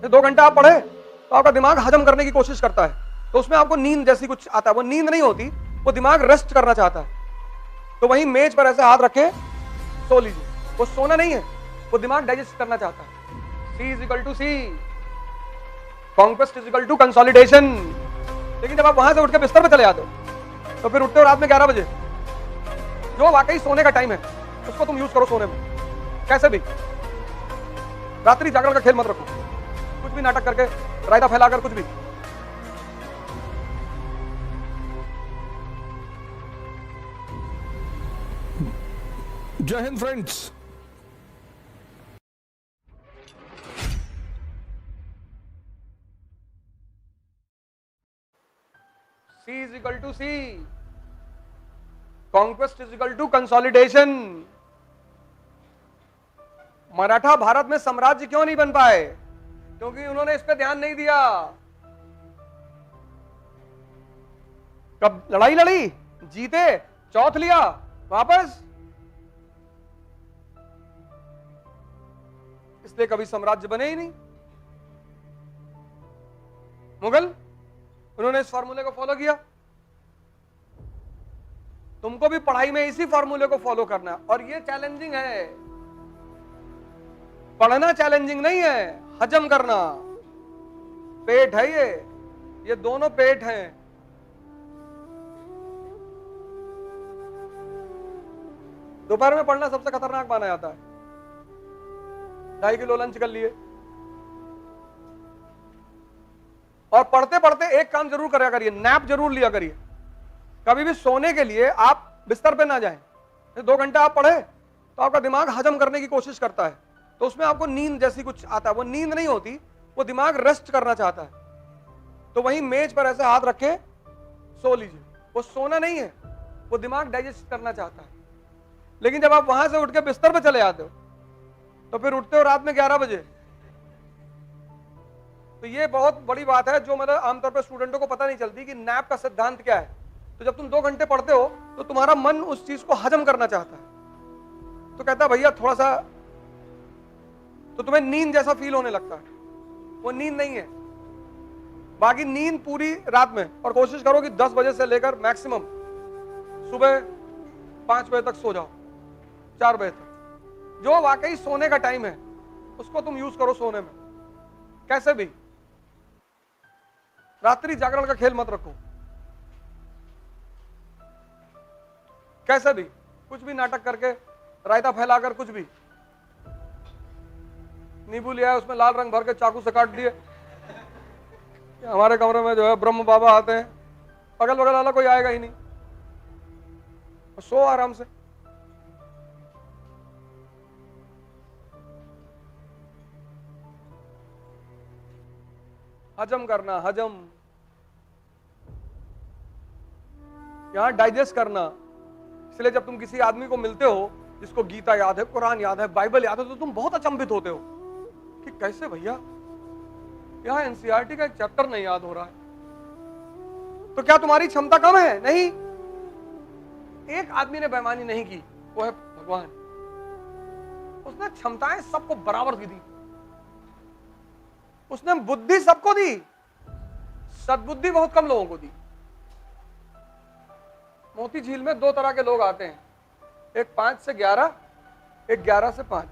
2 घंटे आप पढ़े तो आपका दिमाग हजम करने की कोशिश करता है, तो उसमें आपको नींद जैसी कुछ आता है। वो नींद नहीं होती, वो दिमाग रेस्ट करना चाहता है। तो वहीं मेज पर ऐसे हाथ रखे सो लीजिए। वो सोना नहीं है, वो दिमाग डाइजेस्ट करना चाहता है। C is equal to C, conquest is equal to consolidation. लेकिन जब आप वहां से उठ के बिस्तर पे चले जाते हो तो फिर उठते हो रात में 11 बजे, जो वाकई सोने का टाइम है उसको तुम यूज करो सोने में। कैसे भी रात्रि जागरण का खेल मत रखो, कुछ भी नाटक करके, रायता फैलाकर, कुछ भी। जय Hind friends. C is equal to C, conquest is equal to consolidation. Maratha Bharat में साम्राज्य क्यों नहीं बन पाए? क्योंकि उन्होंने इस पे ध्यान नहीं दिया। कब लड़ाई लड़ी, जीते, चौथ लिया, वापस, इसलिए कभी साम्राज्य बने ही नहीं। मुगल, उन्होंने इस फॉर्मूले को फॉलो किया। तुमको भी पढ़ाई में इसी फॉर्मूले को फॉलो करना है, और ये चैलेंजिंग है। पढ़ना चैलेंजिंग नहीं है, हजम करना। पेट है ये दोनों पेट हैं। दोपहर में पढ़ना सबसे खतरनाक माना जाता है। 2.5 किलो लंच कर लिए, और पढ़ते पढ़ते एक काम जरूर करा करिए, नैप जरूर लिया करिए। कभी भी सोने के लिए आप बिस्तर पे ना जाएं। 2 घंटे आप पढ़े तो आपका दिमाग हजम करने की कोशिश करता है, तो उसमें आपको नींद जैसी कुछ आता है। वो नींद नहीं होती, वो दिमाग रेस्ट करना चाहता है। तो वहीं मेज पर ऐसे हाथ रखे सो लीजिए। वो सोना नहीं है, वो दिमाग डाइजेस्ट करना चाहता है। लेकिन जब आप वहां से उठ के बिस्तर पे चले जाते हो तो फिर उठते हो रात में 11 बजे। तो ये बहुत बड़ी बात है, जो मतलब आमतौर पर स्टूडेंटों को पता नहीं चलती कि नैप का सिद्धांत क्या है। तो जब तुम 2 घंटे पढ़ते हो तो तुम्हारा मन उस चीज को हजम करना चाहता है, तो कहता है भैया थोड़ा सा, तो तुम्हें नींद जैसा फील होने लगता है। वो नींद नहीं है। बाकी नींद पूरी रात में, और कोशिश करो कि 10 बजे से लेकर मैक्सिमम सुबह 5 बजे तक सो जाओ, 4 बजे तक। जो वाकई सोने का टाइम है उसको तुम यूज करो सोने में। कैसे भी रात्रि जागरण का खेल मत रखो। कैसे भी कुछ भी नाटक करके, रायता फैलाकर, कुछ भी। नींबू लिया है, उसमें लाल रंग भर के चाकू से काट दिए। हमारे कमरे में जो है ब्रह्म बाबा आते हैं, अगल बगल वाला कोई आएगा ही नहीं। सो आराम से। हजम करना, हजम, यहां डाइजेस्ट करना। इसलिए जब तुम किसी आदमी को मिलते हो जिसको गीता याद है, कुरान याद है, बाइबल याद है, तो तुम बहुत अचंभित होते हो कि कैसे भैया यहां एनसीईआरटी का एक चैप्टर नहीं याद हो रहा है। तो क्या तुम्हारी क्षमता कम है? नहीं। एक आदमी ने बेईमानी नहीं की, वो है भगवान। उसने क्षमताएं सबको बराबर दी। उसने बुद्धि सबको दी, सद्बुद्धि बहुत कम लोगों को दी। मोती झील में 2 तरह के लोग आते हैं, एक 5 से 11, एक 11 से 5।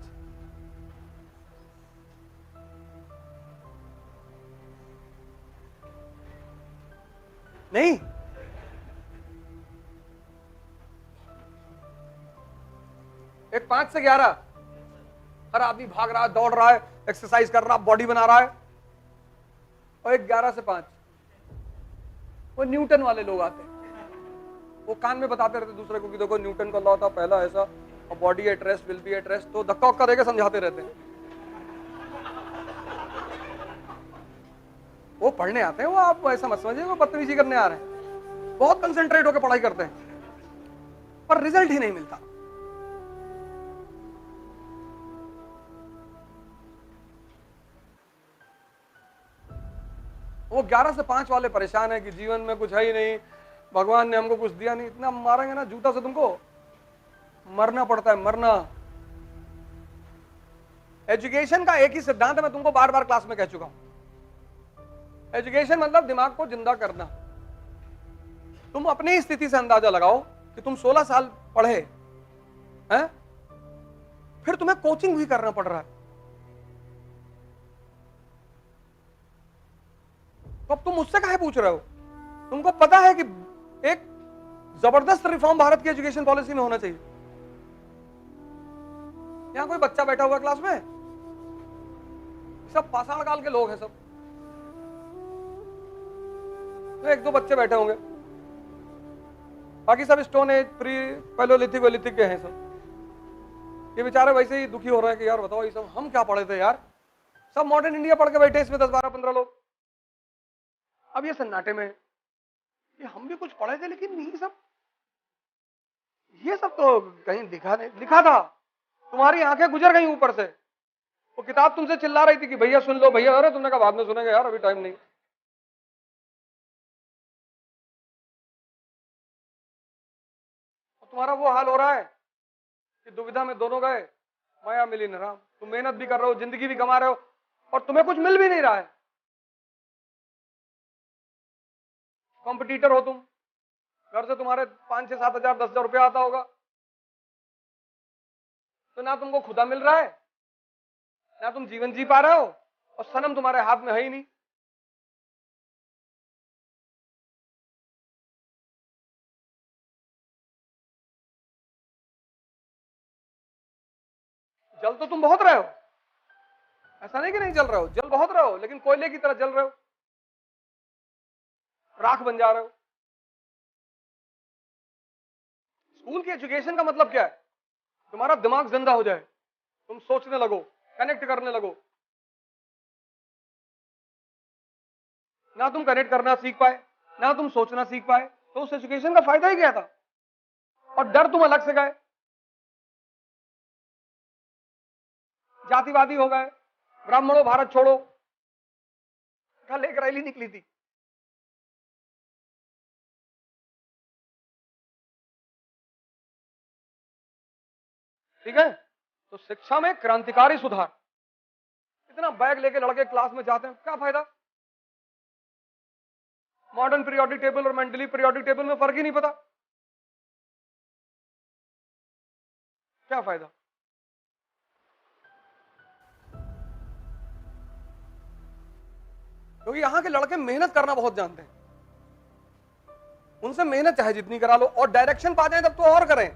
नहीं, एक 5 से 11 हर आदमी भाग रहा है, दौड़ रहा है, एक्सरसाइज कर रहा है, बॉडी बना रहा है। और एक 11 से 5 वो न्यूटन वाले लोग आते हैं। वो कान में बताते रहते दूसरे को कि देखो न्यूटन का लॉ था पहला ऐसा, और body at rest will be at rest, तो धक्का उक्का देकर समझाते रहते हैं। वो पढ़ने आते हैं, वो आप ऐसा मत समझिए वो बदतमीजी करने आ रहे हैं। बहुत कंसंट्रेट होकर पढ़ाई करते हैं, पर रिजल्ट ही नहीं मिलता। वो 11 से 5 वाले परेशान है कि जीवन में कुछ है ही नहीं, भगवान ने हमको कुछ दिया नहीं। इतना मारेंगे ना जूता से, तुमको मरना पड़ता है, मरना। एजुकेशन का एक ही सिद्धांत है, मैं तुमको बार बार क्लास में कह चुका हूं। एजुकेशन मतलब दिमाग को जिंदा करना। तुम अपनी स्थिति से अंदाजा लगाओ कि तुम 16 साल पढ़े हैं, फिर तुम्हें कोचिंग भी करना पड़ रहा है, तो अब तुम मुझसे काहे पूछ रहे हो? तुमको पता है कि एक जबरदस्त रिफॉर्म भारत की एजुकेशन पॉलिसी में होना चाहिए। यहां कोई बच्चा बैठा हुआ क्लास में? सब पाषाण काल के लोग हैं सब, तो एक दो बच्चे बैठे होंगे, बाकी सब स्टोन एज, प्री पैलोलिथिक वेलिथिक के हैं सब। ये बेचारे वैसे ही दुखी हो रहे हैं कि यार बताओ ये सब हम क्या पढ़े थे यार, सब मॉडर्न इंडिया पढ़ के बैठे इसमें 10 12 15 लोग। अब ये सन्नाटे में ये हम भी कुछ पढ़े थे, लेकिन ये सब तो कहीं लिखा था, तुम्हारी आंखें गुजर गई ऊपर से। वो किताब तुमसे चिल्ला रही थी कि भैया सुन लो भैया, अरे तुमने कहा बाद में सुनेंगे यार, अभी टाइम नहीं। तुम्हारा वो हाल हो रहा है कि दुविधा में दोनों गए, माया मिली न राम। तुम मेहनत भी कर रहे हो, जिंदगी भी कमा रहे हो, और तुम्हें कुछ मिल भी नहीं रहा है। कॉम्पिटिटर हो तुम, घर से तुम्हारे 5 6 7 हजार 10 हजार रुपया आता होगा, तो ना तुमको खुदा मिल रहा है, ना तुम जीवन जी पा रहे हो, और सनम तुम्हारे हाथ में है ही नहीं। जल तो तुम बहुत रहे हो, ऐसा नहीं कि नहीं जल रहे हो, जल बहुत रहे हो, लेकिन कोयले की तरह जल रहे हो, राख बन जा रहे हो। स्कूल की एजुकेशन का मतलब क्या है? तुम्हारा दिमाग जिंदा हो जाए, तुम सोचने लगो, कनेक्ट करने लगो। ना तुम कनेक्ट करना सीख पाए, ना तुम सोचना सीख पाए, तो उस एजुकेशन का फायदा ही क्या था? और डर तुम अलग से गए, जातिवादी हो गए, ब्राह्मणों भारत छोड़ो, कल एक रैली निकली थी, ठीक है? तो शिक्षा में क्रांतिकारी सुधार। इतना बैग लेके लड़के क्लास में जाते हैं, क्या फायदा? मॉडर्न पीरियोडिक टेबल और मेंटली पीरियोडिक टेबल में फर्क ही नहीं पता, क्या फायदा? क्योंकि यहां के लड़के मेहनत करना बहुत जानते हैं, उनसे मेहनत चाहे जितनी करा लो, और डायरेक्शन पा जाए तब तो और करें,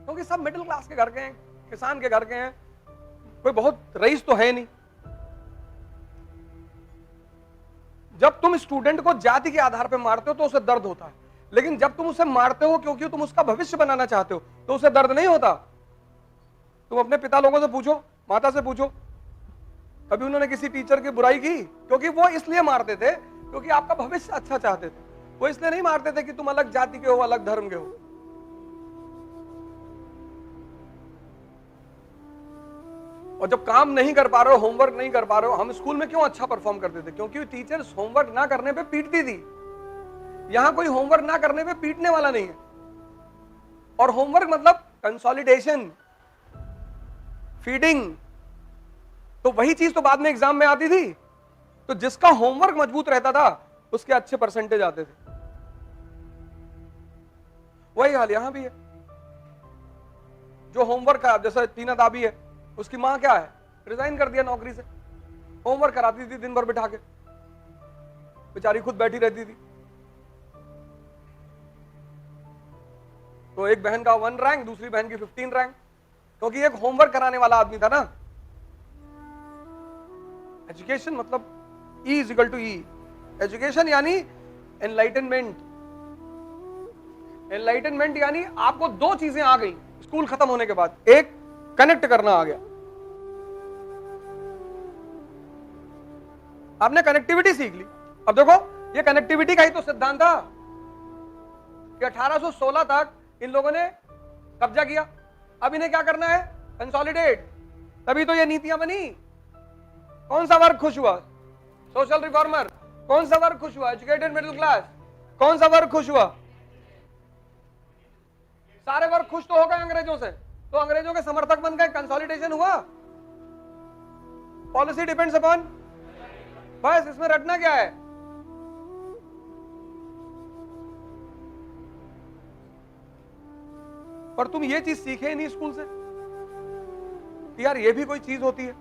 क्योंकि सब मिडिल क्लास के घर के हैं, किसान के घर के हैं, कोई बहुत रईस तो है नहीं। जब तुम स्टूडेंट को जाति के आधार पर मारते हो तो उसे दर्द होता है, लेकिन जब तुम उसे मारते हो क्योंकि तुम उसका भविष्य बनाना चाहते हो तो उसे दर्द नहीं होता। तुम अपने पिता लोगों से पूछो, माता से पूछो, कभी उन्होंने किसी टीचर की बुराई की? क्योंकि वो इसलिए मारते थे क्योंकि आपका भविष्य अच्छा चाहते थे, वो इसलिए नहीं मारते थे कि तुम अलग जाति के हो, अलग धर्म के हो। और जब काम नहीं कर पा रहे हो, होमवर्क नहीं कर पा रहे हो, हम स्कूल में क्यों अच्छा परफॉर्म करते थे? क्योंकि टीचर्स होमवर्क ना करने पे पीटती थी। यहां कोई होमवर्क ना करने पे पीटने वाला नहीं है। और होमवर्क मतलब कंसोलिडेशन, फीडिंग, तो वही चीज तो बाद में एग्जाम में आती थी। तो जिसका होमवर्क मजबूत रहता था उसके अच्छे परसेंटेज आते थे। वही हाल यहां भी है। जो होमवर्क का, जैसे टीना दाबी है, उसकी मां क्या है, रिजाइन कर दिया नौकरी से, होमवर्क कराती थी दिन भर बिठा के, बेचारी खुद बैठी रहती थी। तो एक बहन का 1 रैंक, दूसरी बहन की 15 रैंक, क्योंकि एक होमवर्क कराने वाला आदमी था ना। एजुकेशन मतलब E is equal to E। Education यानी एनलाइटनमेंट। एनलाइटनमेंट यानी आपको 2 चीजें आ गई स्कूल खत्म होने के बाद। एक, कनेक्ट करना आ गया, आपने कनेक्टिविटी सीख ली। अब देखो, ये कनेक्टिविटी का ही तो सिद्धांत था कि 1816 तक इन लोगों ने कब्जा किया। अब इन्हें क्या करना है, कंसोलिडेट। तभी तो ये नीतियां बनी। कौन सा वर्ग खुश हुआ? Social reformer. कौन सा वर्ग खुश हुआ? Educated middle class. कौन सा वर्ग खुश हुआ? सारे वर्ग खुश तो हो गए अंग्रेजों से, तो अंग्रेजों के समर्थक बन गए, कंसोलिडेशन हुआ। पॉलिसी डिपेंड्स अपॉन, बस इसमें रटना क्या है। पर तुम ये चीज सीखे ही नहीं स्कूल से कि यार ये भी कोई चीज होती है।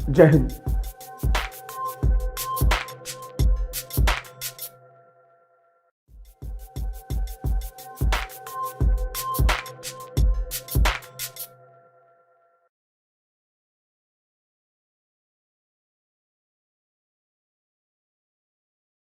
जय हिंद।